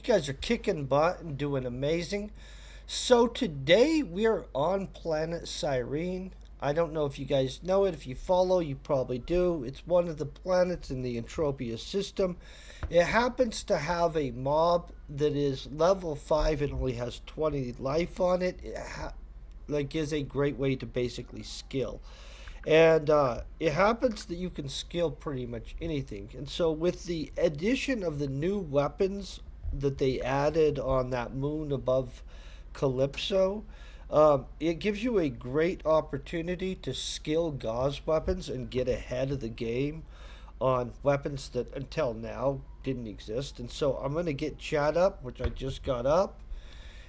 guys are kicking butt and doing amazing. So today we are on planet Cyrene. I don't know if you guys know it. If you follow, you probably do. It's one of the planets in the Entropia system. It happens to have a mob that is level 5 and only has 20 life on it. Like is a great way to basically skill. And it happens that you can skill pretty much anything. And so, with the addition of the new weapons that they added on that moon above Calypso, it gives you a great opportunity to skill Gauss weapons and get ahead of the game on weapons that until now didn't exist. And so, I'm going to get chat up, which I just got up.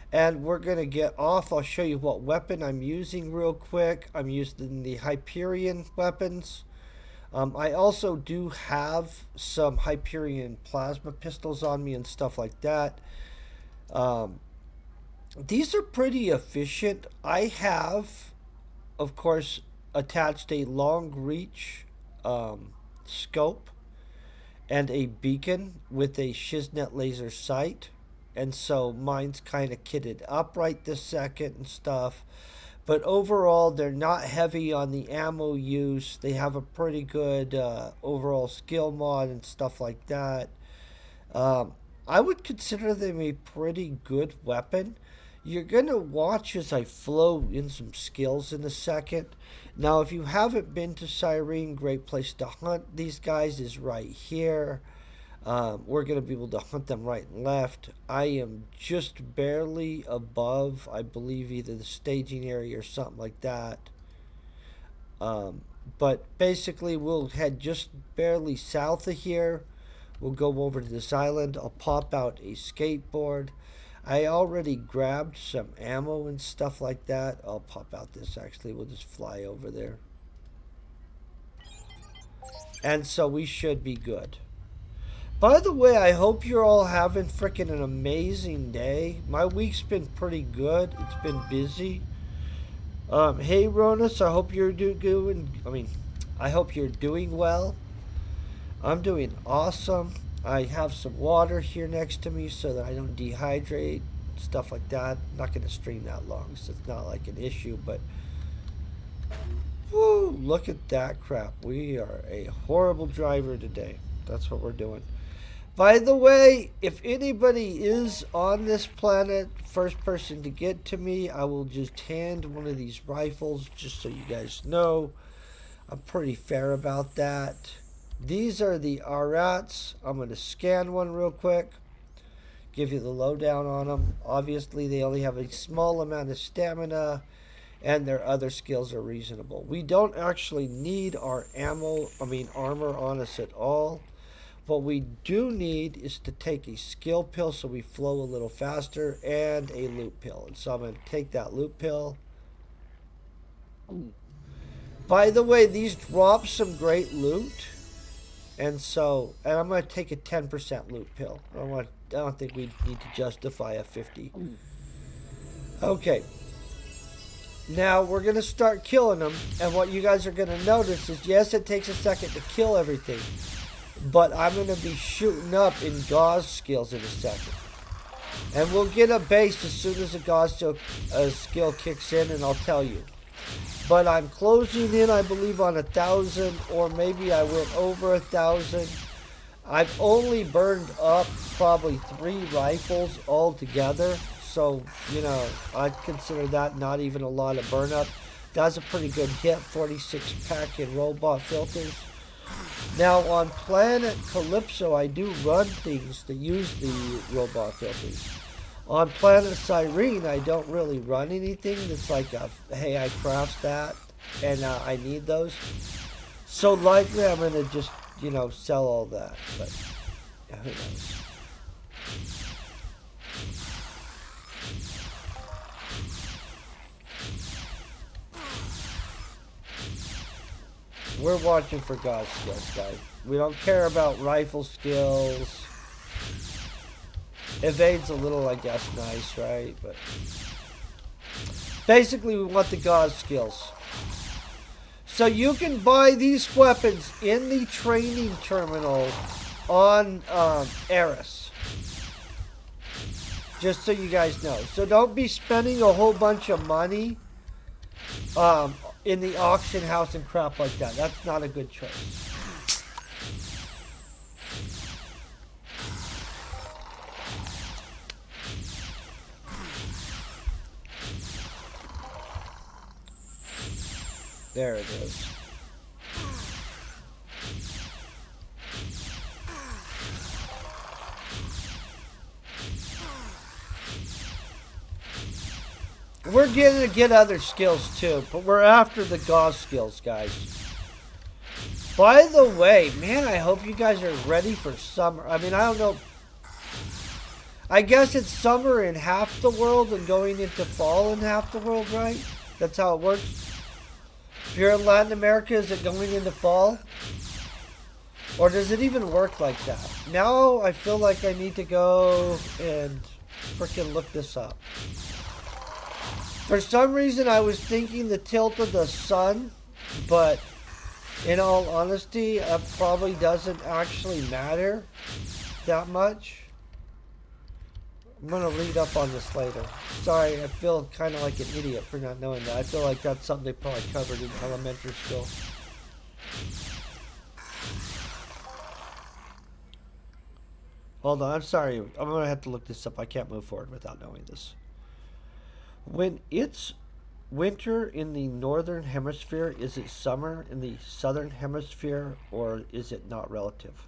And we're going to get off. I'll show you what weapon I'm using real quick. I'm using the Hyperion weapons. I also do have some Hyperion plasma pistols on me and stuff like that. These are pretty efficient. I have, of course, attached a long reach scope and a beacon with a Shiznet laser sight. And so mine's kind of kitted up right this second and stuff. But overall, they're not heavy on the ammo use. They have a pretty good overall skill mod and stuff like that. I would consider them a pretty good weapon. You're going to watch as I flow in some skills in a second. Now, if you haven't been to Cyrene, great place to hunt these guys is right here. We're going to be able to hunt them right and left. I am just barely above, I believe, either the staging area or something like that. But basically, we'll head just barely south of here. We'll go over to this island. I'll pop out a skateboard. I already grabbed some ammo and stuff like that. I'll pop out this, actually. We'll just fly over there. And so we should be good. By the way, I hope you're all having freaking an amazing day. My week's been pretty good. It's been busy. Hey, Ronus, I hope you're I hope you're doing well. I'm doing awesome. I have some water here next to me so that I don't dehydrate, stuff like that. I'm not going to stream that long, so it's not like an issue, but whoo, look at that crap. We are a horrible driver today. That's what we're doing. By the way, if anybody is on this planet, first person to get to me, I will just hand one of these rifles, just so you guys know. I'm pretty fair about that. These are the Arrats. I'm going to scan one real quick, give you the lowdown on them. Obviously, they only have a small amount of stamina, and their other skills are reasonable. We don't actually need our armor on us at all. What we do need is to take a skill pill so we flow a little faster and a loot pill. And so I'm going to take that loot pill. By the way, these drop some great loot. And I'm going to take a 10% loot pill. I don't think we need to justify a 50. Okay. Now we're going to start killing them. And what you guys are going to notice is, yes, it takes a second to kill everything. But I'm going to be shooting up in Gauss skills in a second. And we'll get a base as soon as the Gauss skill kicks in, and I'll tell you. But I'm closing in, I believe, on 1,000, or maybe I went over 1,000. I've only burned up probably 3 rifles altogether. So, I'd consider that not even a lot of burn up. That's a pretty good hit, 46 pack in robot filters. Now, on planet Calypso, I do run things that use the robot filters. On planet Cyrene, I don't really run anything that's like, hey, I craft that, and I need those. So likely I'm going to just, sell all that. But, yeah, who knows. We're watching for Gauss skills, guys. We don't care about rifle skills. Evade's a little, I guess, nice, right? But basically, we want the Gauss skills. So you can buy these weapons in the training terminal on Aris. Just so you guys know. So don't be spending a whole bunch of money in the auction house and crap like that. That's not a good choice. There it is. We're going to get other skills too, but we're after the Gauss skills, guys. By the way, man, I hope you guys are ready for summer. I mean, I don't know. I guess it's summer in half the world and going into fall in half the world, right? That's how it works. If you're in Latin America, is it going into fall? Or does it even work like that? Now I feel like I need to go and freaking look this up. For some reason I was thinking the tilt of the sun, but in all honesty, it probably doesn't actually matter that much. I'm going to read up on this later. Sorry, I feel kind of like an idiot for not knowing that. I feel like that's something they probably covered in elementary school. Hold on, I'm sorry. I'm going to have to look this up. I can't move forward without knowing this. When it's winter in the northern hemisphere, is it summer in the southern hemisphere, or is it not relative?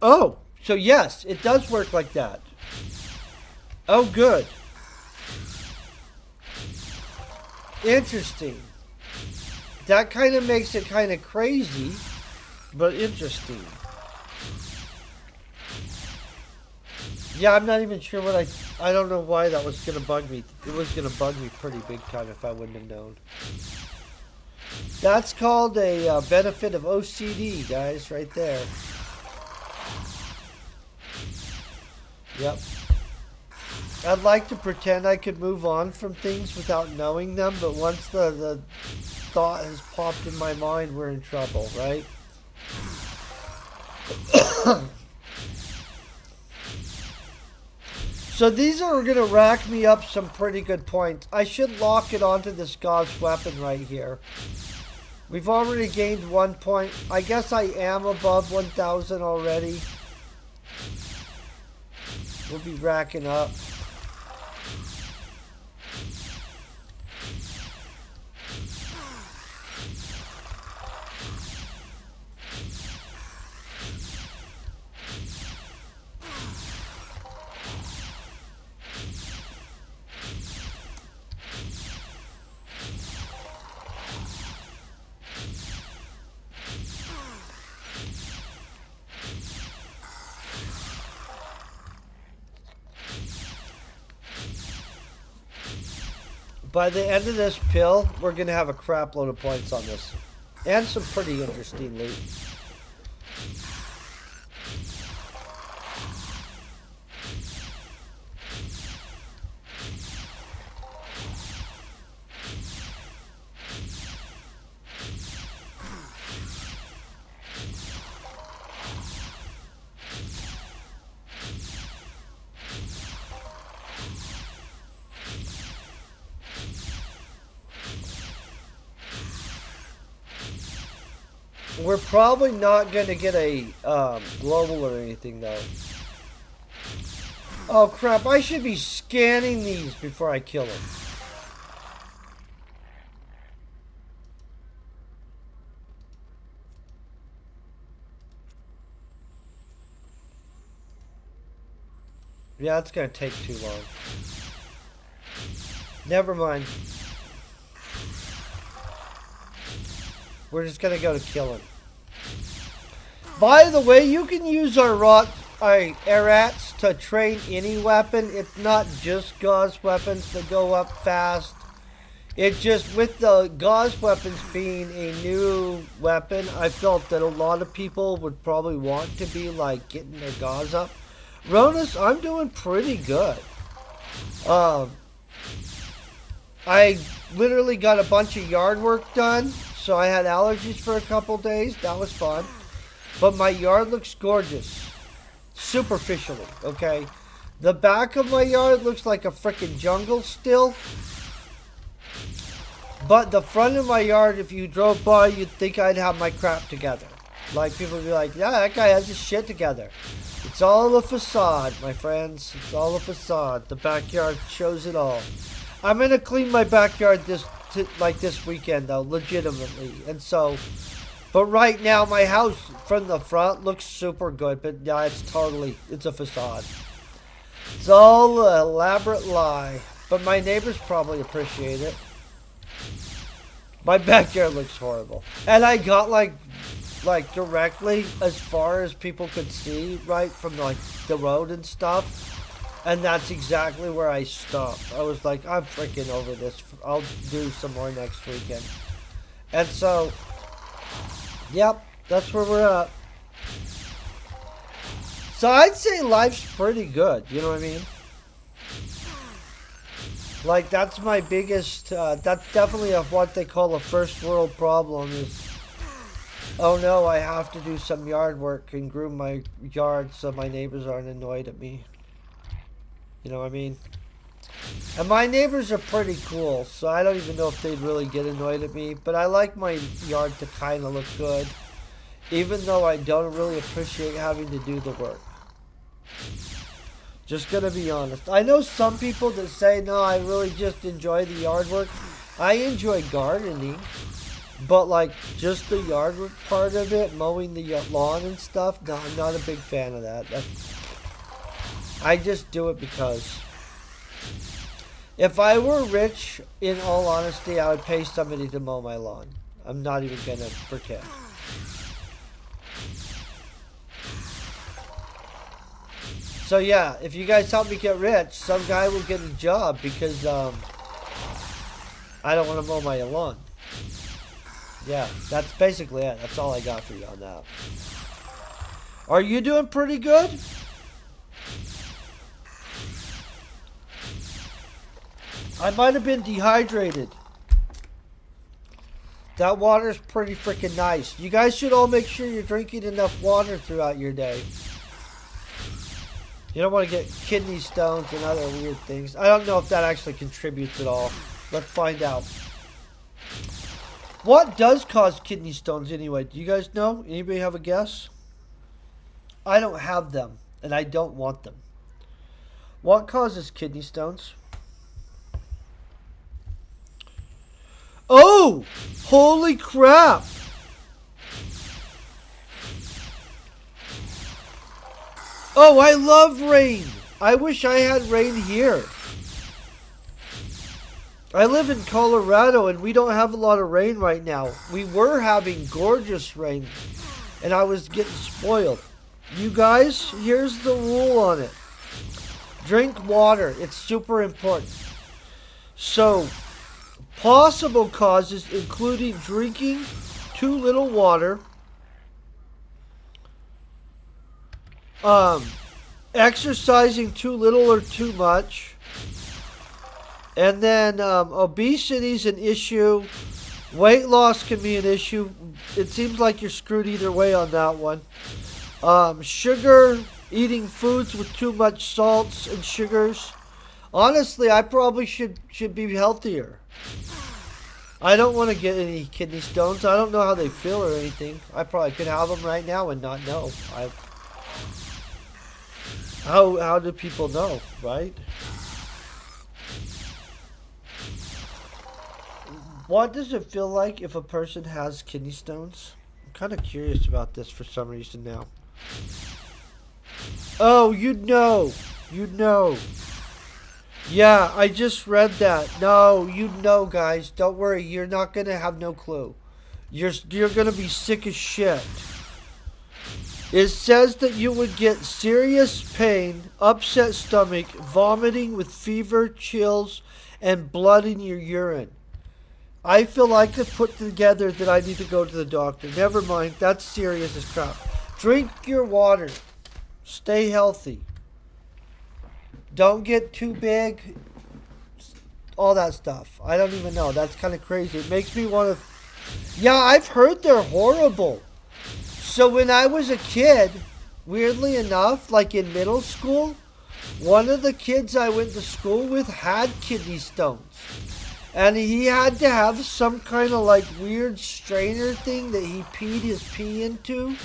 Oh, so yes, it does work like that. Oh, good. Interesting. That kind of makes it kind of crazy, but interesting. Yeah, I'm not even sure what I don't know why that was going to bug me. It was going to bug me pretty big time if I wouldn't have known. That's called a benefit of OCD, guys, right there. Yep. I'd like to pretend I could move on from things without knowing them, but once the thought has popped in my mind, we're in trouble, right? So these are going to rack me up some pretty good points. I should lock it onto this Gauss weapon right here. We've already gained 1 point. I guess I am above 1,000 already. We'll be racking up. By the end of this pill, we're going to have a crap load of points on this. And some pretty interesting loot. We're probably not going to get a global or anything, though. Oh, crap. I should be scanning these before I kill them. Yeah, it's going to take too long. Never mind. We're just going to go to killing. By the way, you can use Arrats to train any weapon. It's not just Gauss weapons that go up fast. It's just with the Gauss weapons being a new weapon, I felt that a lot of people would probably want to be like getting their Gauss up. Ronus, I'm doing pretty good. I literally got a bunch of yard work done, so I had allergies for a couple days. That was fun. But my yard looks gorgeous. Superficially, okay? The back of my yard looks like a freaking jungle still. But the front of my yard, if you drove by, you'd think I'd have my crap together. Like, people would be like, yeah, that guy has his shit together. It's all a facade, my friends. It's all a facade. The backyard shows it all. I'm going to clean my backyard this weekend, though, legitimately. And so, but right now, my house from the front looks super good. But yeah, it's a facade. It's all an elaborate lie. But my neighbors probably appreciate it. My backyard looks horrible. And I got like directly as far as people could see, right, from like the road and stuff. And that's exactly where I stopped. I was like, I'm freaking over this. I'll do some more next weekend. And so, yep, that's where we're at. So I'd say life's pretty good, you know what I mean? Like, that's my biggest, that's definitely what they call a first world problem is, oh no, I have to do some yard work and groom my yard so my neighbors aren't annoyed at me. You know what I mean? And my neighbors are pretty cool, so I don't even know if they'd really get annoyed at me. But I like my yard to kind of look good, even though I don't really appreciate having to do the work. Just gonna be honest. I know some people that say, no, I really just enjoy the yard work. I enjoy gardening, but like just the yard work part of it, mowing the lawn and stuff, no, I'm not a big fan of that. I just do it because if I were rich, in all honesty, I would pay somebody to mow my lawn. I'm not even gonna pretend. So yeah, if you guys help me get rich, some guy will get a job because I don't want to mow my lawn. Yeah, that's basically it. That's all I got for you on that. Are you doing pretty good? I might have been dehydrated. That water's pretty freaking nice. You guys should all make sure you're drinking enough water throughout your day. You don't want to get kidney stones and other weird things. I don't know if that actually contributes at all. Let's find out. What does cause kidney stones anyway? Do you guys know? Anybody have a guess? I don't have them, and I don't want them. What causes kidney stones? Oh! Holy crap! Oh, I love rain. I wish I had rain here. I live in Colorado and we don't have a lot of rain right now. We were having gorgeous rain and I was getting spoiled. You guys, here's the rule on it. Drink water. It's super important. So, possible causes including drinking too little water, exercising too little or too much, and then obesity is an issue. Weight loss can be an issue. It seems like you're screwed either way on that one. Sugar, eating foods with too much salts and sugars. Honestly, I probably should be healthier. I don't want to get any kidney stones. I don't know how they feel or anything. I probably could have them right now and not know. How do people know, right? What does it feel like if a person has kidney stones? I'm kind of curious about this for some reason now. Oh, you'd know. You'd know. Yeah, I just read that. No, you'd know, guys. Don't worry. You're not going to have no clue. You're going to be sick as shit. It says that you would get serious pain, upset stomach, vomiting with fever, chills, and blood in your urine. I feel like I put together that I need to go to the doctor. Never mind. That's serious as crap. Drink your water. Stay healthy. Don't get too big. all that stuff. I don't even know. That's kind of crazy. It makes me want to... Yeah, I've heard they're horrible. So when I was a kid, weirdly enough, like in middle school, one of the kids I went to school with had kidney stones. And he had to have some kind of like weird strainer thing that he peed his pee into.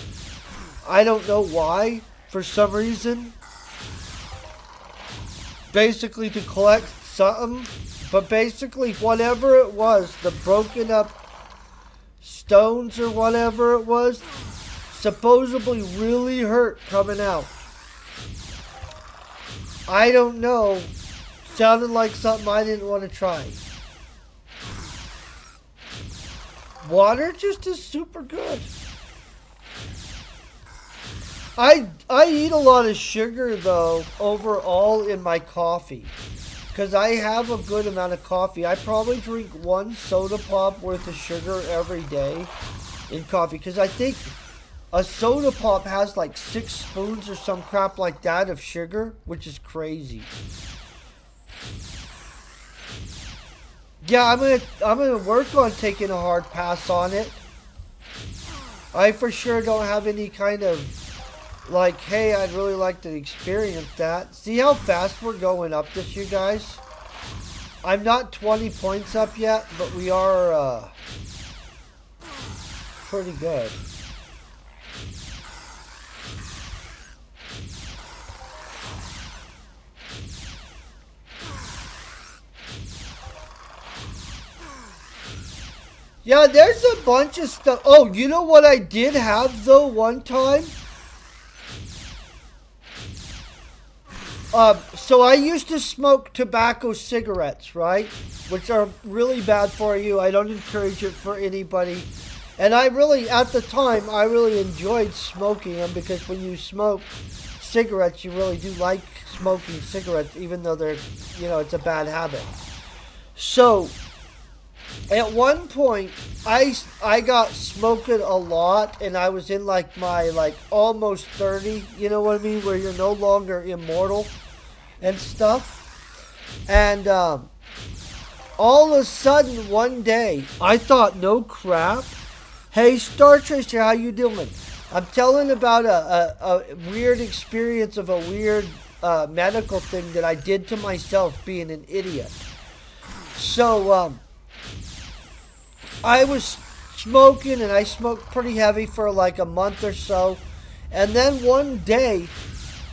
I don't know why, for some reason. Basically to collect something. But basically whatever it was, the broken up stones or whatever it was, supposedly really hurt coming out. I don't know. Sounded like something I didn't want to try. Water just is super good. I eat a lot of sugar though overall in my coffee. Because I have a good amount of coffee. I probably drink 1 soda pop worth of sugar every day in coffee. Because I think a soda pop has like 6 spoons or some crap like that of sugar, which is crazy. Yeah, I'm gonna work on taking a hard pass on it. I for sure don't have any kind of like, hey, I'd really like to experience that. See how fast we're going up this, you guys? I'm not 20 points up yet, but we are pretty good. Yeah, there's a bunch of stuff. Oh, you know what I did have though one time? So I used to smoke tobacco cigarettes, right? Which are really bad for you. I don't encourage it for anybody. And I really, at the time, I really enjoyed smoking them because when you smoke cigarettes, you really do like smoking cigarettes, even though they're, you know, it's a bad habit. So, at one point, I got smoking a lot, and I was in like my almost 30, you know what I mean, where you're no longer immortal and stuff. And all of a sudden one day, I thought, no crap. Hey, Star Tracer, how you doing? I'm telling about a weird experience of a weird medical thing that I did to myself being an idiot. So, I was smoking, and I smoked pretty heavy for like a month or so. And then one day,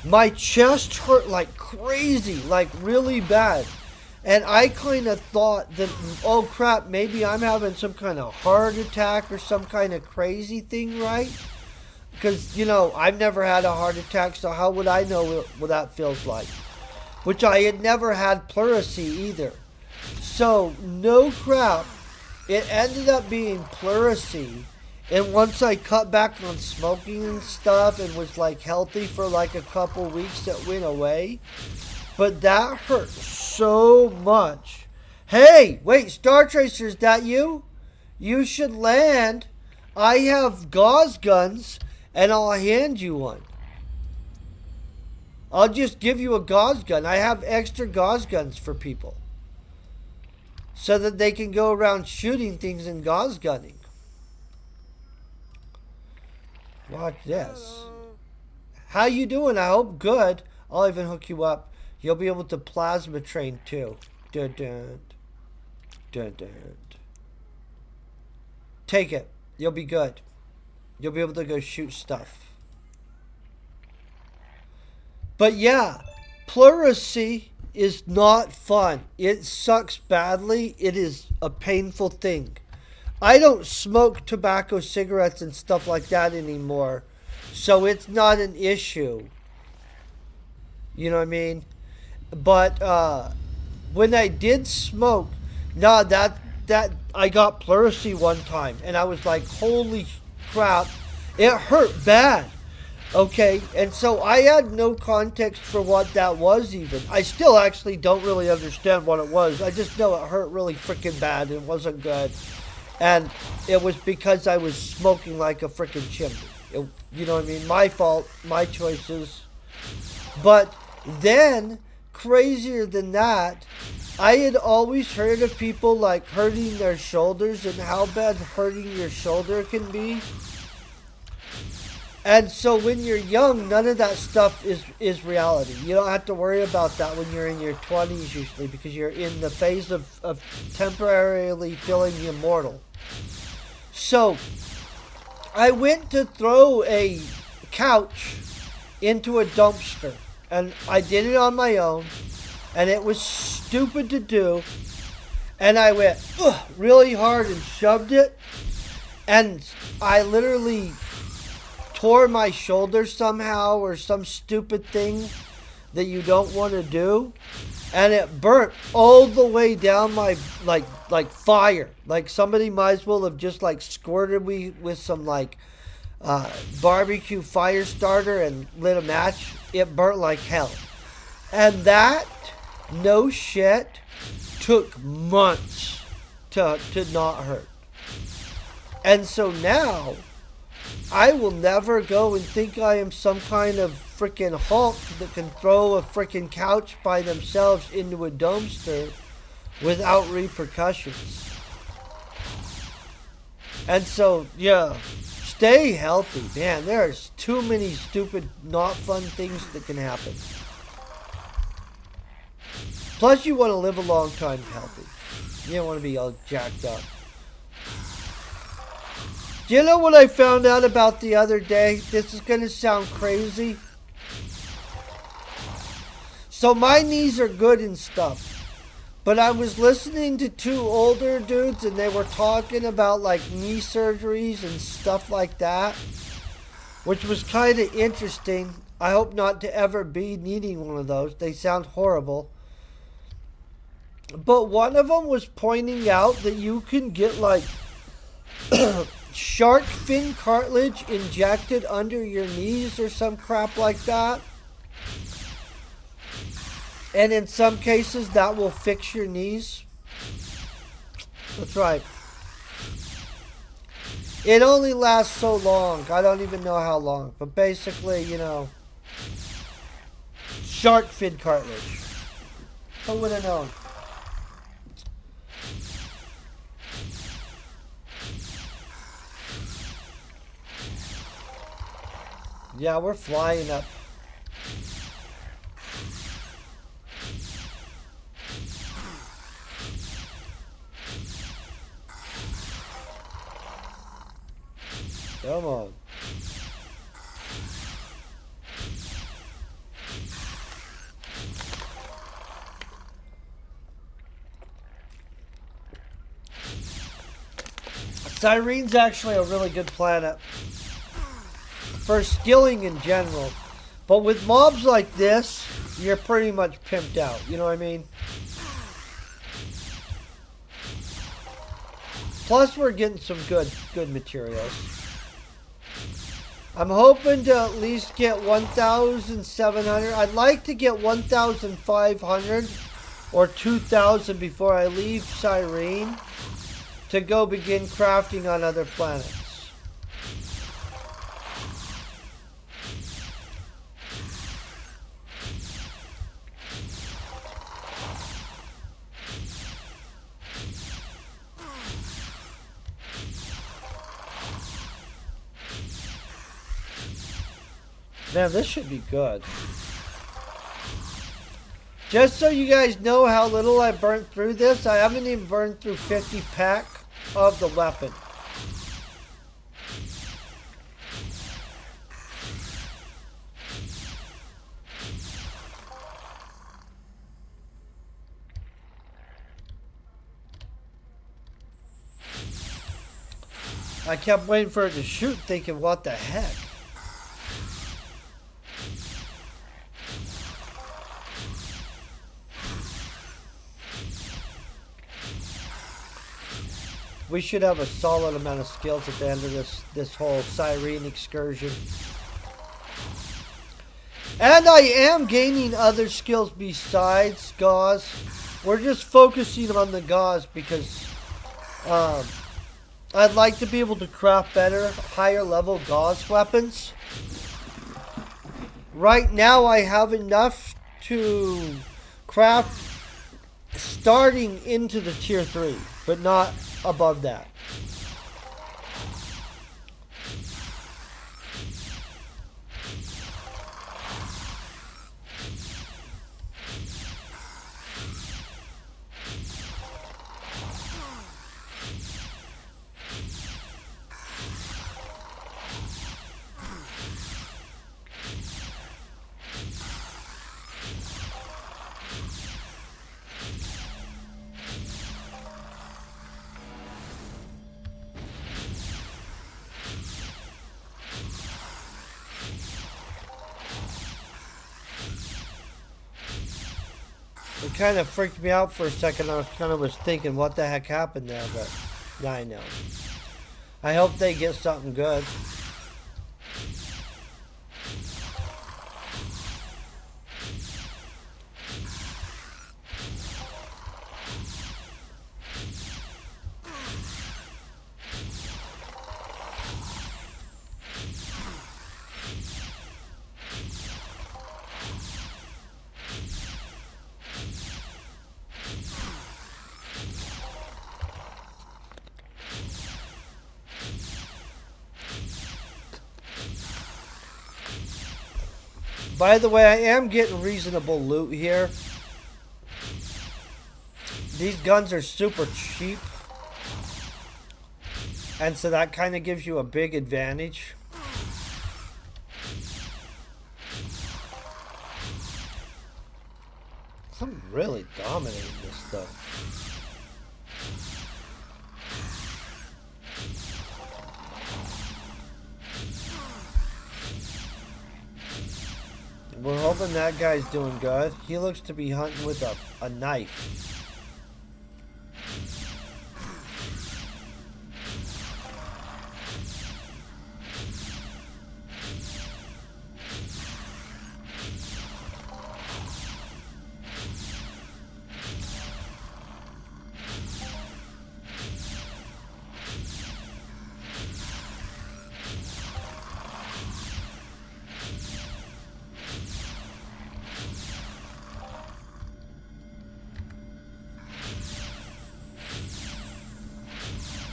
my chest hurt like crazy, like really bad. And I kind of thought that, oh crap, maybe I'm having some kind of heart attack or some kind of crazy thing, right? Because, you know, I've never had a heart attack, so how would I know what that feels like? Which I had never had pleurisy either. So, no crap. It ended up being pleurisy, and once I cut back on smoking and stuff and was like healthy for like a couple weeks, it went away. But that hurt so much. Hey, wait, Star Tracer, is that you? You should land. I have Gauss guns, and I'll hand you one. I'll just give you a Gauss gun. I have extra Gauss guns for people, so that they can go around shooting things and Gauss gunning. Watch this. How you doing? I hope good. I'll even hook you up. You'll be able to plasma train too. Dun, dun. Dun, dun. Take it. You'll be good. You'll be able to go shoot stuff. But yeah, pleurisy is not fun. It sucks badly. It is a painful thing. I don't smoke tobacco cigarettes and stuff like that anymore, so it's not an issue. You know what I mean? But when I did smoke, that I got pleurisy one time, and I was like, holy crap, it hurt bad. Okay, and so I had no context for what that was even. I still actually don't really understand what it was. I just know it hurt really freaking bad. It wasn't good. And it was because I was smoking like a freaking chimney. You know what I mean? My fault, my choices. But then, crazier than that, I had always heard of people like hurting their shoulders and how bad hurting your shoulder can be. And so when you're young, none of that stuff is reality. You don't have to worry about that when you're in your 20s usually, because you're in the phase of temporarily feeling immortal. So I went to throw a couch into a dumpster, and I did it on my own, and it was stupid to do, and I went really hard and shoved it, and I literally tore my shoulder somehow, or some stupid thing that you don't want to do, and it burnt all the way down my like fire. Like somebody might as well have just like squirted me with some like barbecue fire starter and lit a match. It burnt like hell, and that, no shit, took months to not hurt. And so now I will never go and think I am some kind of freaking Hulk that can throw a freaking couch by themselves into a dumpster without repercussions. And so, yeah, stay healthy. Man, there's too many stupid, not fun things that can happen. Plus, you want to live a long time healthy. You don't want to be all jacked up. Do you know what I found out about the other day? This is going to sound crazy. So my knees are good and stuff. But I was listening to two older dudes, and they were talking about like knee surgeries and stuff like that, which was kind of interesting. I hope not to ever be needing one of those. They sound horrible. But one of them was pointing out that you can get like shark fin cartilage injected under your knees or some crap like that. And in some cases that will fix your knees. That's right. It only lasts so long. I don't even know how long. But basically, you know, shark fin cartilage. Who would have known? Yeah, we're flying up. Come on. Cyrene's actually a really good planet for skilling in general. But with mobs like this, you're pretty much pimped out. You know what I mean? Plus, we're getting some good materials. I'm hoping to at least get 1,700. I'd like to get 1,500 or 2,000 before I leave Cyrene to go begin crafting on other planets. Man, this should be good. Just so you guys know how little I burnt through this, I haven't even burned through 50 pack of the weapon. I kept waiting for it to shoot, thinking, what the heck? We should have a solid amount of skills at the end of this whole Cyrene excursion. And I am gaining other skills besides Gauss. We're just focusing on the Gauss because I'd like to be able to craft better, higher level Gauss weapons. Right now I have enough to craft starting into the tier 3, but not above that. It kind of freaked me out for a second. I was thinking, what the heck happened there? But now I know. I hope they get something good. By the way, I am getting reasonable loot here. These guns are super cheap. And so that kind of gives you a big advantage. I'm really dominating this stuff. We're hoping that guy's doing good. He looks to be hunting with a knife.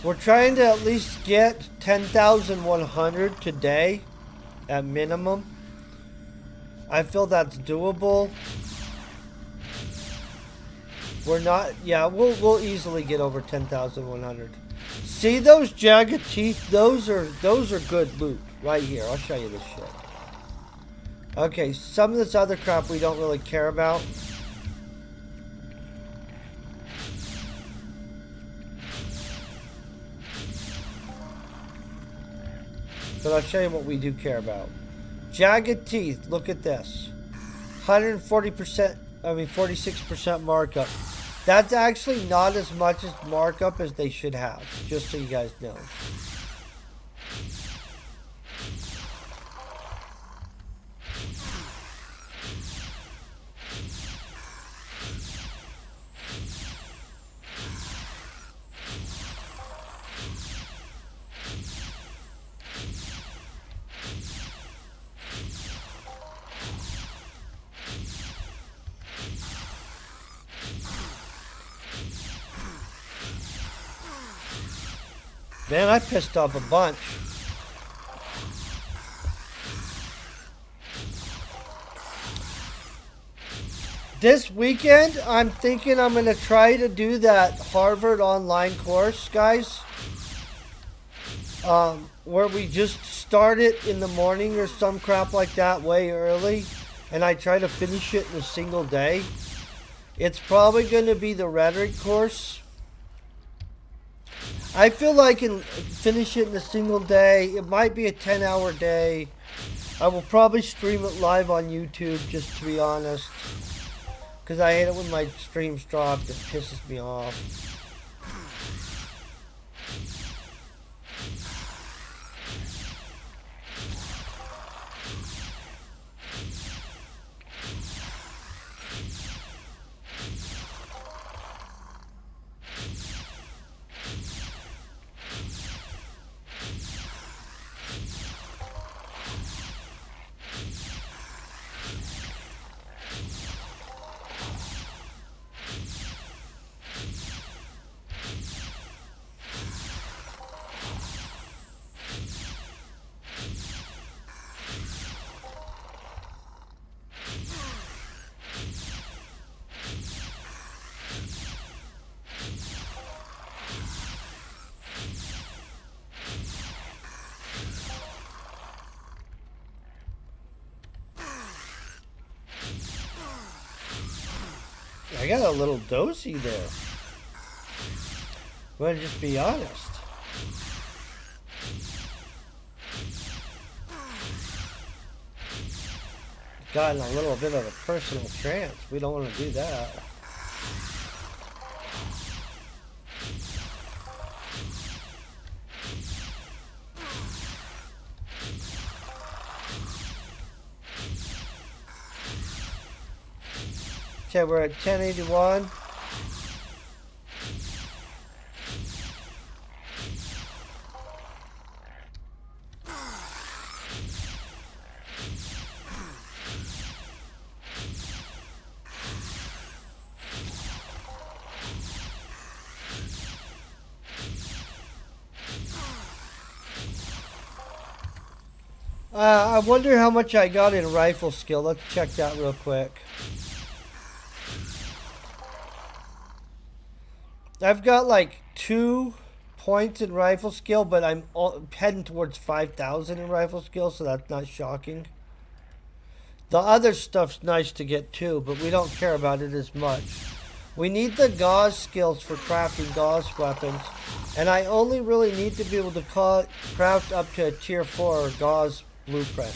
We're trying to at least get 10,100 today at minimum. I feel that's doable. We're not, yeah, we'll easily get over 10,100. See those jagged teeth? Those are good loot right here. I'll show you this shit. Okay, some of this other crap we don't really care about. But I'll show you what we do care about. Jagged teeth, look at this. 140%, 46% markup. That's actually not as much as markup as they should have, just so you guys know. Man, I pissed off a bunch. This weekend, I'm thinking I'm going to try to do that Harvard online course, guys. Where we just start it in the morning or some crap like that way early. And I try to finish it in a single day. It's probably going to be the rhetoric course. I feel like I can finish it in a single day. It might be a 10-hour day. I will probably stream it live on YouTube, just to be honest. Because I hate it when my streams drop. It pisses me off. got a little dosey there. I'm gonna just be honest. Got in a little bit of a personal trance. We don't want to do that. Okay, we're at 1081. I wonder how much I got in rifle skill. Let's check that real quick. I've got like 2 points in rifle skill, but I'm heading towards 5,000 in rifle skill, so that's not shocking. The other stuff's nice to get too, but we don't care about it as much. We need the Gauss skills for crafting Gauss weapons, and I only really need to be able to craft up to a tier 4 Gauss blueprint.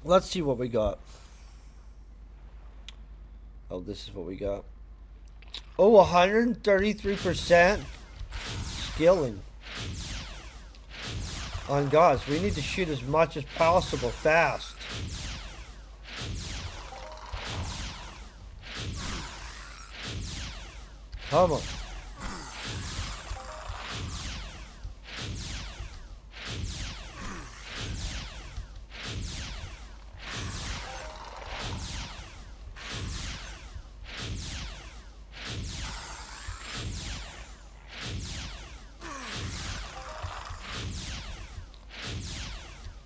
Let's see what we got. Oh, this is what we got. Oh, 133% skilling on Gauss. We need to shoot as much as possible fast. Come on.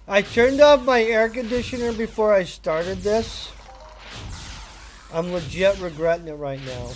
I turned off my air conditioner before I started this. I'm legit regretting it right now.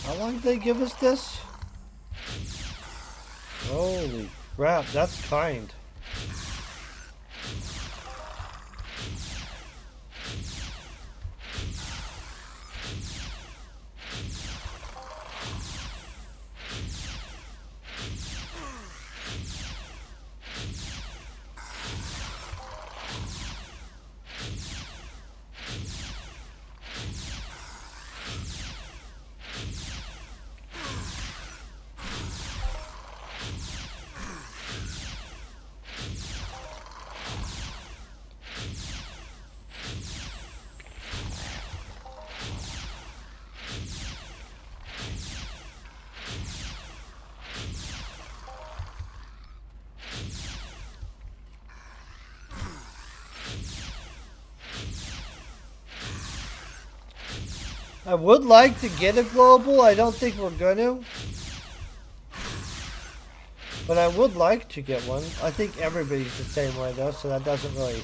How long did they give us this? Holy crap, that's kind. I would like to get a global. I don't think we're going to. But I would like to get one. I think everybody's the same way though, so that doesn't really...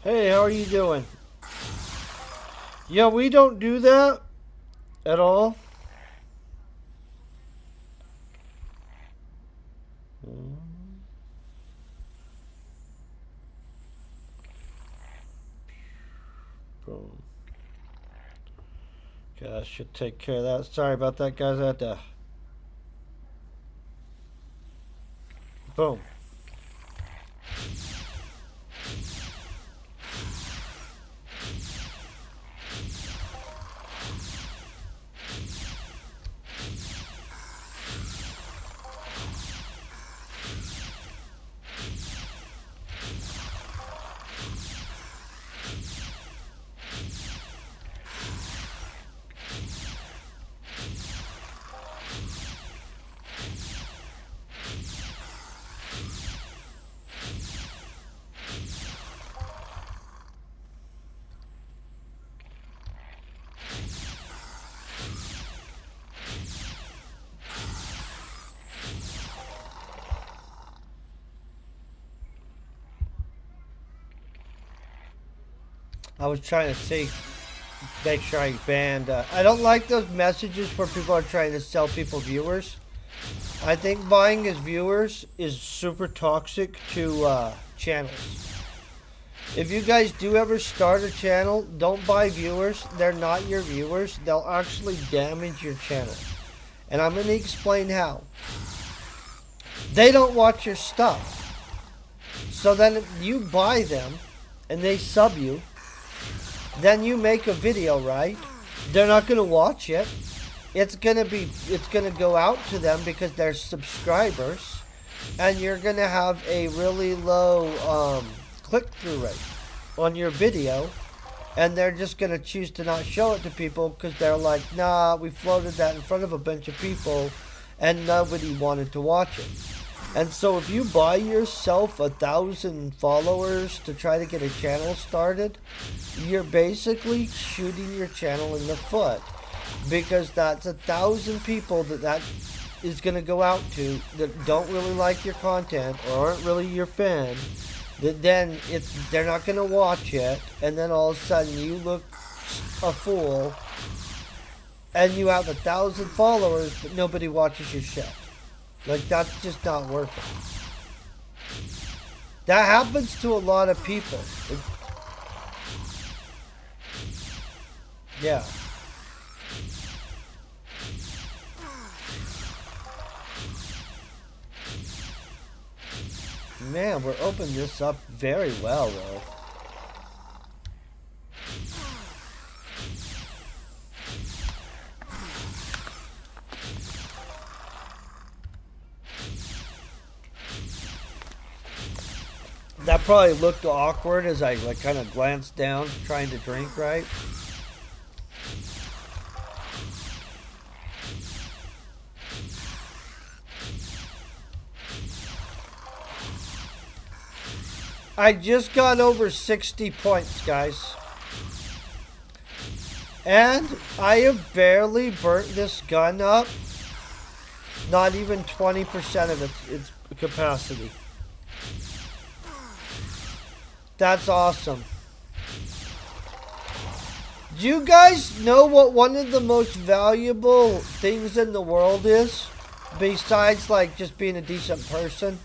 Hey, how are you doing? Yeah, we don't do that at all. Boom. Okay, I should take care of that. Sorry about that, guys. I had to. Boom. I was trying to see, make sure I banned. I don't like those messages where people are trying to sell people viewers. I think buying as viewers is super toxic to channels. If you guys do ever start a channel, don't buy viewers. They're not your viewers. They'll actually damage your channel. And I'm going to explain how. They don't watch your stuff. So then if you buy them and they sub you, then you make a video, right? They're not going to watch it. It's going to go out to them because they're subscribers, and you're going to have a really low click-through rate on your video, and they're just going to choose to not show it to people because they're like, nah, we floated that in front of a bunch of people and nobody wanted to watch it. And so if you buy yourself 1,000 followers to try to get a channel started, you're basically shooting your channel in the foot, because that's 1,000 people that is going to go out to that don't really like your content or aren't really your fan. That then they're not going to watch it, and then all of a sudden you look a fool, and you have 1,000 followers, but nobody watches your shit. Like, that's just not working. That happens to a lot of people. Yeah. Man, we're opening this up very well, though. That probably looked awkward as I kind of glanced down trying to drink, right? I just got over 60 points, guys. And I have barely burnt this gun up. Not even 20% of its capacity. That's awesome. Do you guys know what one of the most valuable things in the world is? Besides, like, just being a decent person?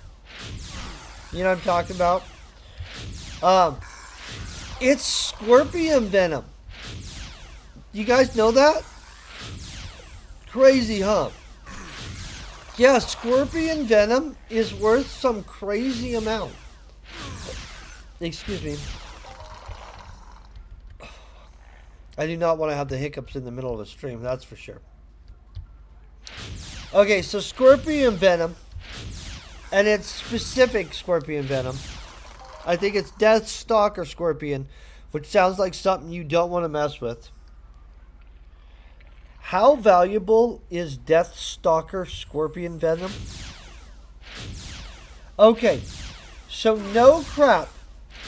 You know what I'm talking about? It's scorpion venom. You guys know that? Crazy, huh? Yeah, scorpion venom is worth some crazy amount. Excuse me. I do not want to have the hiccups in the middle of a stream, that's for sure. Okay, so scorpion venom, and it's specific scorpion venom. I think it's Deathstalker Scorpion, which sounds like something you don't want to mess with. How valuable is Deathstalker Scorpion Venom? Okay, so no crap,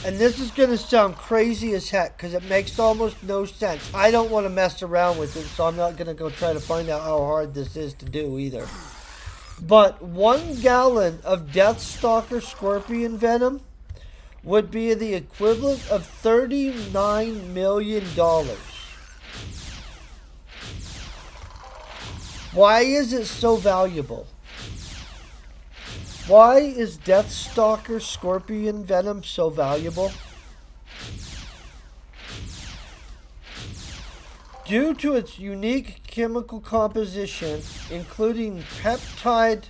and this is going to sound crazy as heck because it makes almost no sense. I don't want to mess around with it, so I'm not going to go try to find out how hard this is to do either. But 1 gallon of Deathstalker Scorpion Venom would be the equivalent of $39 million. Why is it so valuable? Why is Deathstalker scorpion venom so valuable? Due to its unique chemical composition, including peptide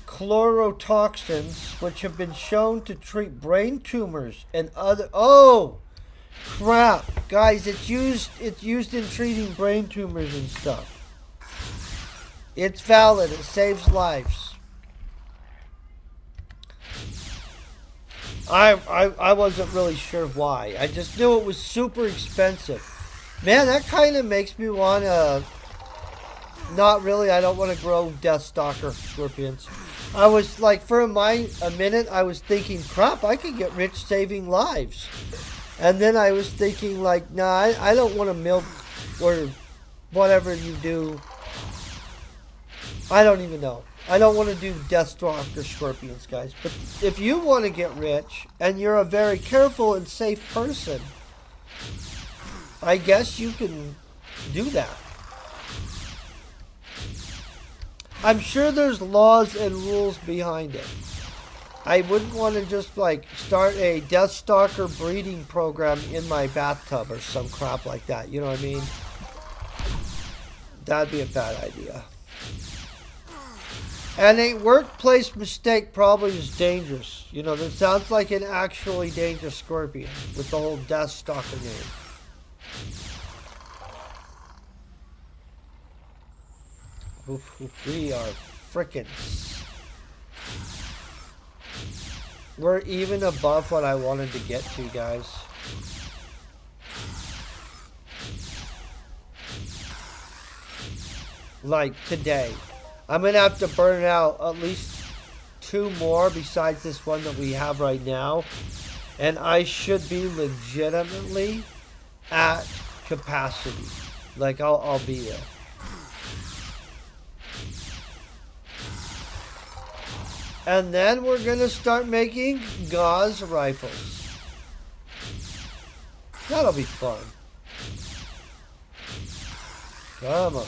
chlorotoxins, which have been shown to treat brain tumors and other... Oh! Crap! Guys, it's used in treating brain tumors and stuff. It's valid. It saves lives. I wasn't really sure why. I just knew it was super expensive. Man, that kind of makes me want to... Not really. I don't want to grow Deathstalker scorpions. I was like, for a minute, I was thinking, crap, I could get rich saving lives. And then I was thinking, like, nah, I don't want to milk or whatever you do. I don't even know. I don't want to do Deathstalker scorpions, guys. But if you want to get rich, and you're a very careful and safe person, I guess you can do that. I'm sure there's laws and rules behind it. I wouldn't want to just like start a Deathstalker breeding program in my bathtub or some crap like that. You know what I mean? That'd be a bad idea. And a workplace mistake probably is dangerous. You know, that sounds like an actually dangerous scorpion with the whole Deathstalker name. We are frickin'... We're even above what I wanted to get to, guys. Like, today. I'm gonna have to burn out at least 2 more besides this one that we have right now. And I should be legitimately at capacity. Like, I'll be there. And then we're going to start making Gauss rifles. That'll be fun. Come on.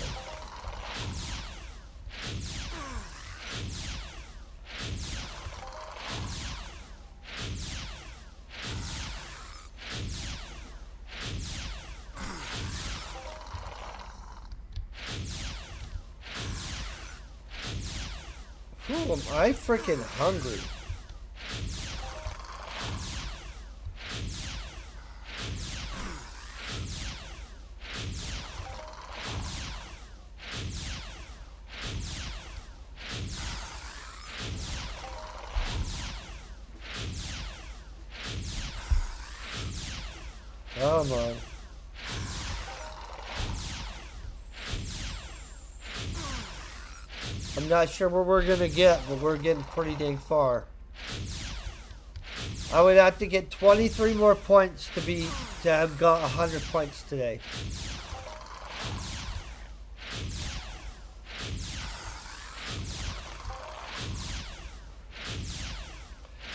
Ooh, am I freaking hungry? Come on. I'm not sure where we're going to get, but we're getting pretty dang far. I would have to get 23 more points to have got 100 points today.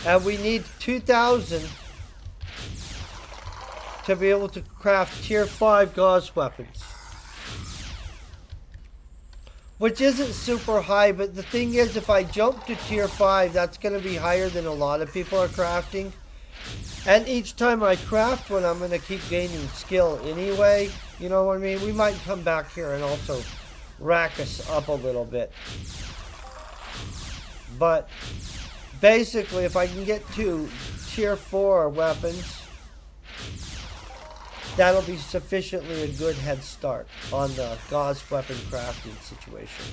And we need 2,000 to be able to craft tier 5 Gauss weapons. Which isn't super high, but the thing is, if I jump to tier 5, that's going to be higher than a lot of people are crafting. And each time I craft one, I'm going to keep gaining skill anyway. You know what I mean? We might come back here and also rack us up a little bit. But basically, if I can get to tier 4 weapons, that'll be sufficiently a good head start on the Gauss weapon crafting situation.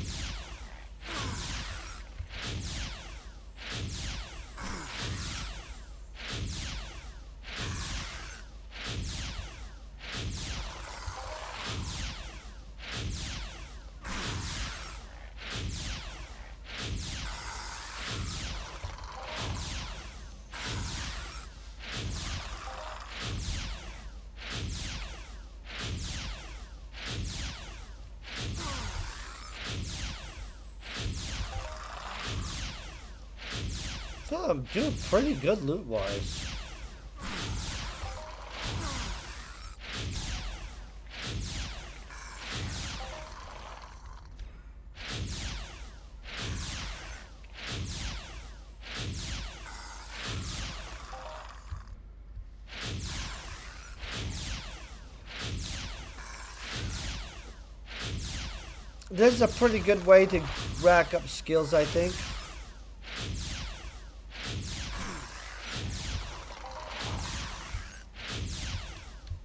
So I'm doing pretty good loot-wise. This is a pretty good way to rack up skills, I think.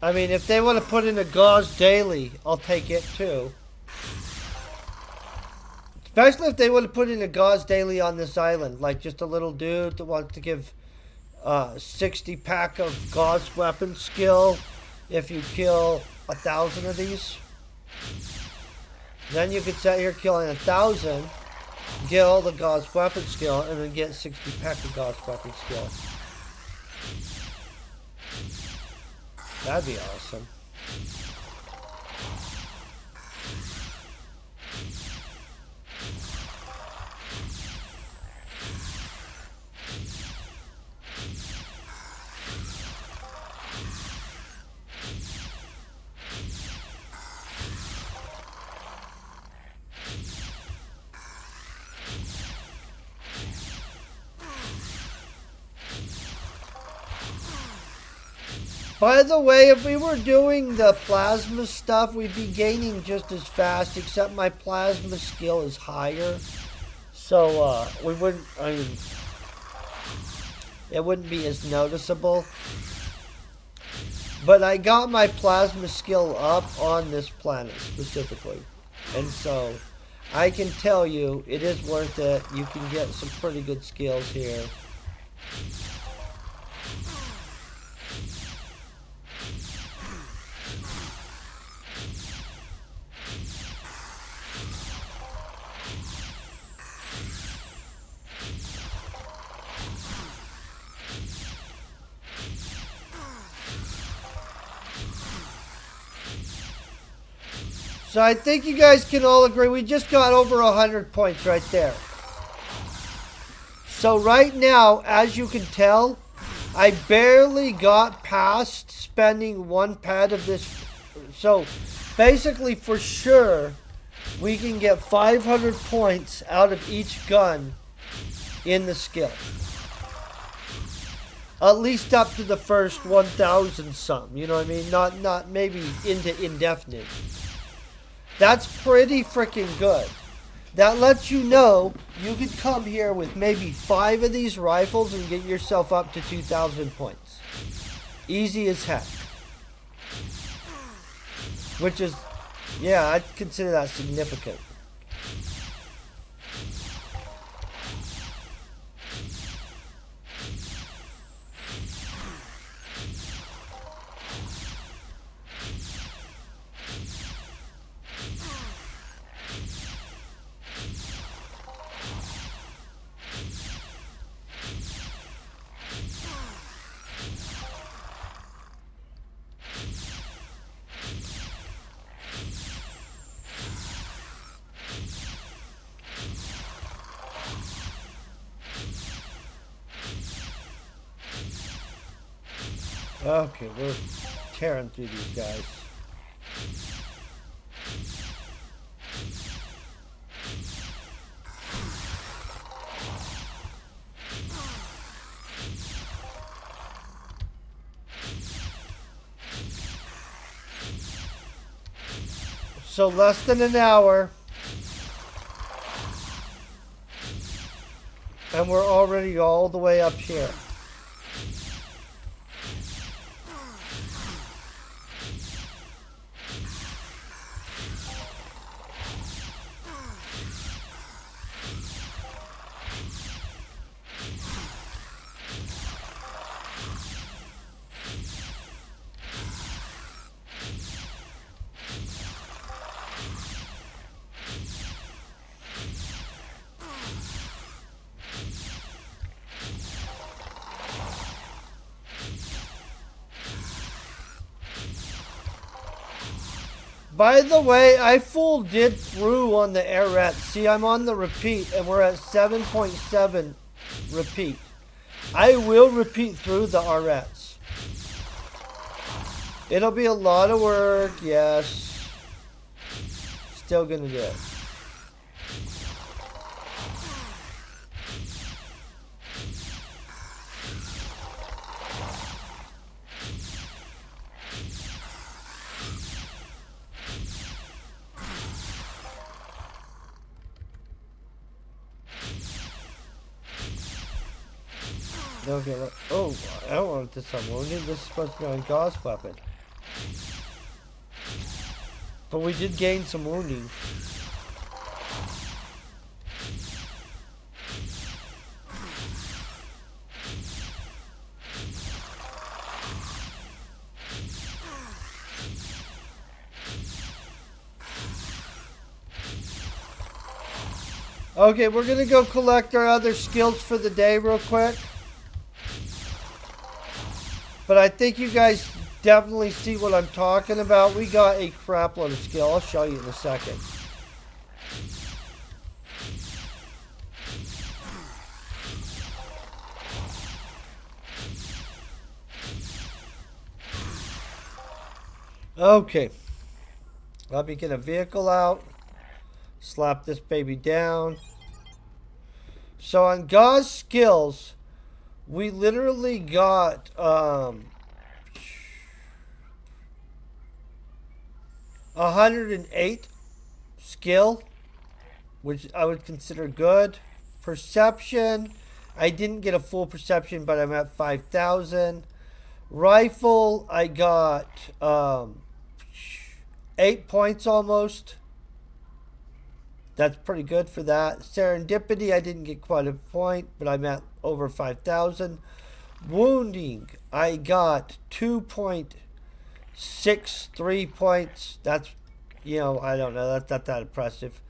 I mean, if they want to put in a Gauss daily, I'll take it too. Especially if they want to put in a Gauss daily on this island. Like just a little dude that wants to give 60 pack of Gauss weapon skill if you kill 1,000 of these. Then you could sit here killing 1,000, get all the Gauss weapon skill, and then get 60 pack of Gauss weapon skill. That'd be awesome. By the way, if we were doing the plasma stuff, we'd be gaining just as fast, except my plasma skill is higher. So, we wouldn't, I mean, it wouldn't be as noticeable. But I got my plasma skill up on this planet specifically. And so, I can tell you, it is worth it. You can get some pretty good skills here. So I think you guys can all agree we just got over 100 points right there. So right now, as you can tell, I barely got past spending one pad of this. So basically for sure, we can get 500 points out of each gun in the skill. At least up to the first 1,000 something, you know what I mean? Not maybe into indefinite. That's pretty freaking good. That lets you know you could come here with maybe 5 of these rifles and get yourself up to 2,000 points. Easy as heck. Which is, yeah, I'd consider that significant. Okay, we're tearing through these guys. So less than an hour. And we're already all the way up here. By the way, I full did through on the Arrats. See, I'm on the repeat, and we're at 7.7 repeat. I will repeat through the Arrats. It'll be a lot of work, yes. Still gonna do it. Okay, look. Oh, I don't want this on wounding. This is supposed to be on Gauss weapon. But we did gain some wounding. Okay, we're gonna go collect our other skills for the day real quick. But I think you guys definitely see what I'm talking about. We got a crap load of skill. I'll show you in a second. Okay. Let me get a vehicle out. Slap this baby down. So on Gauss skills, we literally got 108 skill, which I would consider good. Perception, I didn't get a full perception, but I'm at 5,000. Rifle, I got 8 points almost. That's pretty good for that. Serendipity, I didn't get quite a point, but I'm at over 5,000. Wounding, I got 2.63 points. That's, you know, I don't know. That's not that impressive.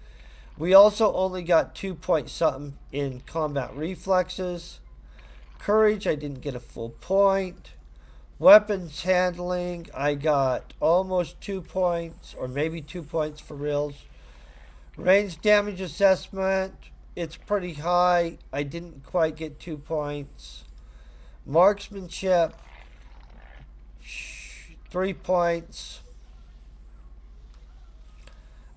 We also only got 2 point something in combat reflexes. Courage, I didn't get a full point. Weapons handling, I got almost 2 points, or maybe 2 points for reals. Range damage assessment, it's pretty high. I didn't quite get 2 points. Marksmanship, 3 points.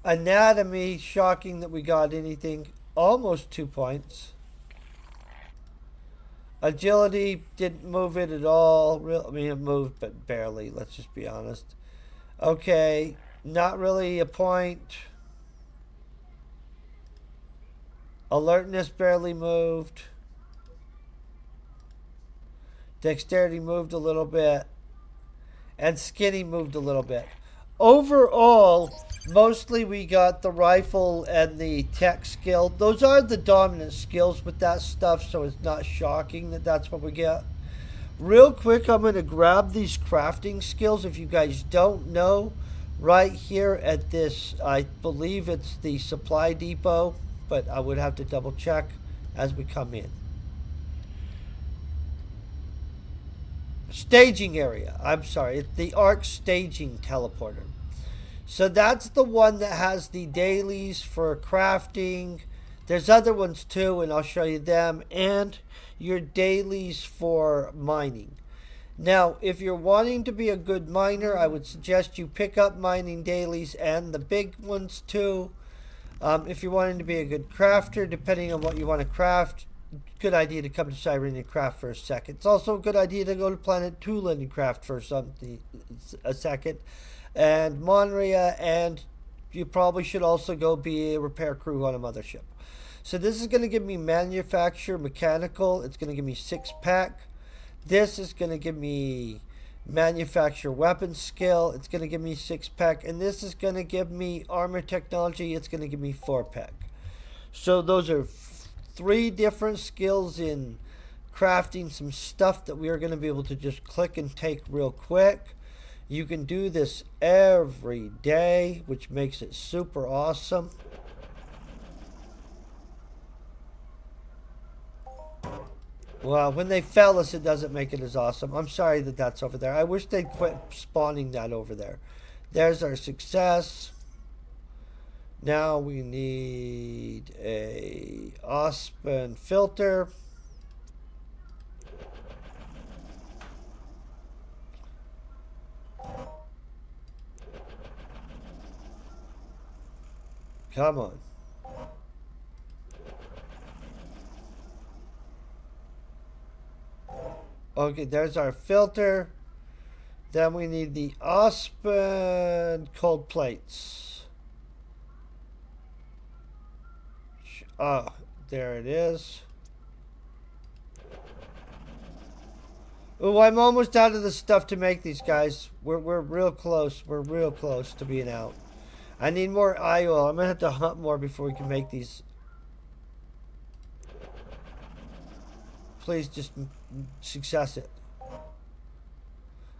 Anatomy, shocking that we got anything, almost 2 points. Agility, didn't move it at all. I mean, it moved, but barely, let's just be honest. Okay, not really a point. Alertness barely moved. Dexterity moved a little bit. And skinny moved a little bit. Overall, mostly we got the rifle and the tech skill. Those are the dominant skills with that stuff, so it's not shocking that that's what we get. Real quick, I'm going to grab these crafting skills. If you guys don't know, right here at this, I believe it's the supply depot, but I would have to double check as we come in. Staging area. I'm sorry. It's the Arc Staging Teleporter. So that's the one that has the dailies for crafting. There's other ones too, and I'll show you them. And your dailies for mining. Now, if you're wanting to be a good miner, I would suggest you pick up mining dailies and the big ones too. If you're wanting to be a good crafter, depending on what you want to craft, good idea to come to Cyrene and craft for a second. It's also a good idea to go to Planet Tulin and craft for a second. And Monria, and you probably should also go be a repair crew on a mothership. So this is going to give me manufacture mechanical. It's going to give me 6-pack. This is going to give me manufacture weapon skill. It's going to give me 6-pack. And this is going to give me armor technology. It's going to give me 4-pack. So those are 3 different skills in crafting some stuff that we are going to be able to just click and take real quick. You can do this every day, which makes it super awesome. Well, when they fell us, it doesn't make it as awesome. I'm sorry that that's over there. I wish they'd quit spawning that over there. There's our success. Now we need a Ospen filter. Come on. Okay, there's our filter. Then we need the Aspen cold plates. Ah, there it is. Oh, I'm almost out of the stuff to make these, guys. We're real close. We're real close to being out. I need more eye oil. I'm going to have to hunt more before we can make these. Please just success it.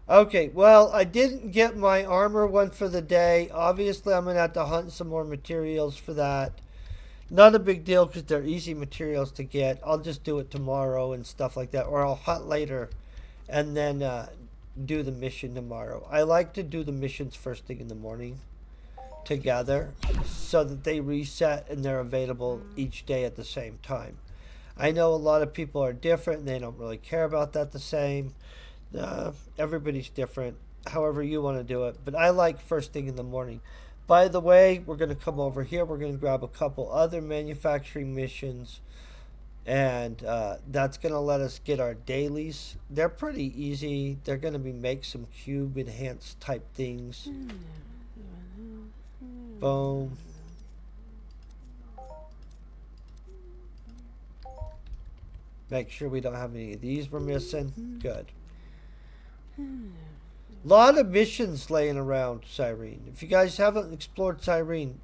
Okay, well, I didn't get my armor one for the day. Obviously, I'm going to have to hunt some more materials for that. Not a big deal because they're easy materials to get. I'll just do it tomorrow and stuff like that. Or I'll hunt later and then do the mission tomorrow. I like to do the missions first thing in the morning together so that they reset and they're available each day at the same time. I know a lot of people are different and they don't really care about that the same. Everybody's different, however you want to do it. But I like first thing in the morning. By the way, we're going to come over here. We're going to grab a couple other manufacturing missions. And that's going to let us get our dailies. They're pretty easy. They're going to be make some cube enhanced type things. Boom. Make sure we don't have any of these we're missing. Good. Lot of missions laying around Cyrene. If you guys haven't explored Cyrene,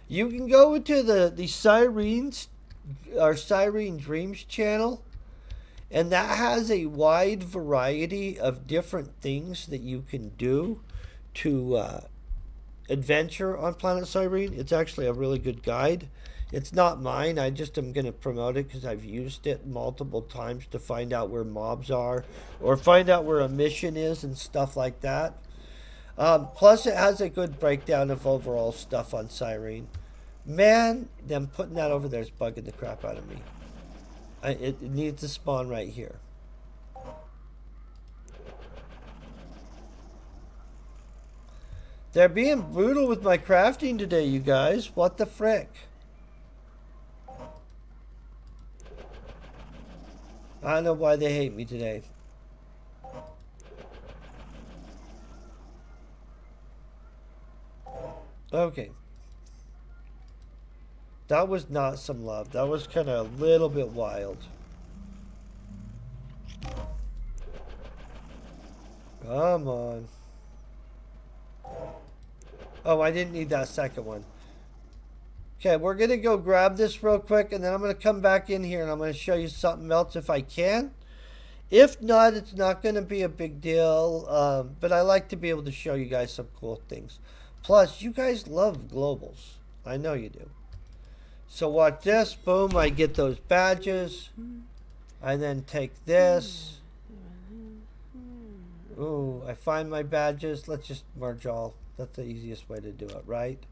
you can go into the Cyrene's our Cyrene Dreams channel, and that has a wide variety of different things that you can do to adventure on planet Cyrene. It's actually a really good guide. It's not mine. I just am going to promote it because I've used it multiple times to find out where mobs are or find out where a mission is and stuff like that. Plus, it has a good breakdown of overall stuff on Cyrene. Man, them putting that over there is bugging the crap out of me. It needs to spawn right here. They're being brutal with my crafting today, you guys. What the frick? I don't know why they hate me today. Okay. That was not some love. That was kind of a little bit wild. Come on. Oh, I didn't need that second one. Okay, we're going to go grab this real quick, and then I'm going to come back in here, and I'm going to show you something else if I can. If not, it's not going to be a big deal, but I like to be able to show you guys some cool things. Plus, you guys love globals. I know you do. So watch this. Boom, I get those badges. I then take this. Ooh, I find my badges. Let's just merge all. That's the easiest way to do it, right?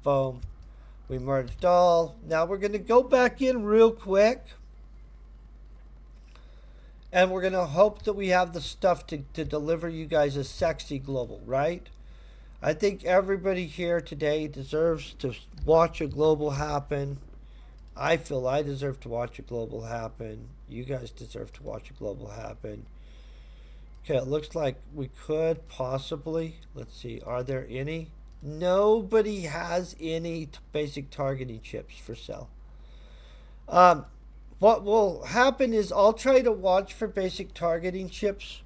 Boom. We merged all. Now we're going to go back in real quick. And we're going to hope that we have the stuff to deliver you guys a sexy global, right? I think everybody here today deserves to watch a global happen. I feel I deserve to watch a global happen. You guys deserve to watch a global happen. Okay, it looks like we could possibly. Let's see, are there any? Nobody has any basic targeting chips for sale. What will happen is I'll try to watch for basic targeting chips,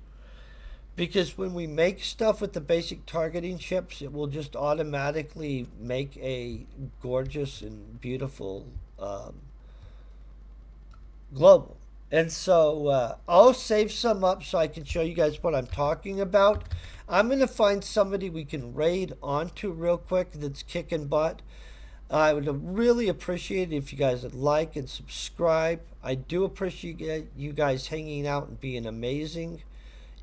because when we make stuff with the basic targeting chips, it will just automatically make a gorgeous and beautiful global. And so I'll save some up so I can show you guys what I'm talking about. I'm going to find somebody we can raid onto real quick that's kicking butt. I would really appreciate it if you guys would like and subscribe. I do appreciate you guys hanging out and being amazing.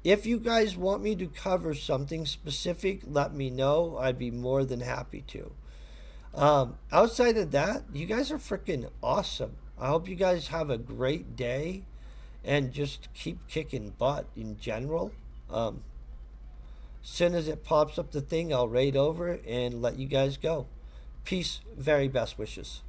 If you guys want me to cover something specific, let me know. I'd be more than happy to. Outside of that, you guys are freaking awesome. I hope you guys have a great day and just keep kicking butt in general. As soon as it pops up the thing, I'll raid over it and let you guys go. Peace, very best wishes.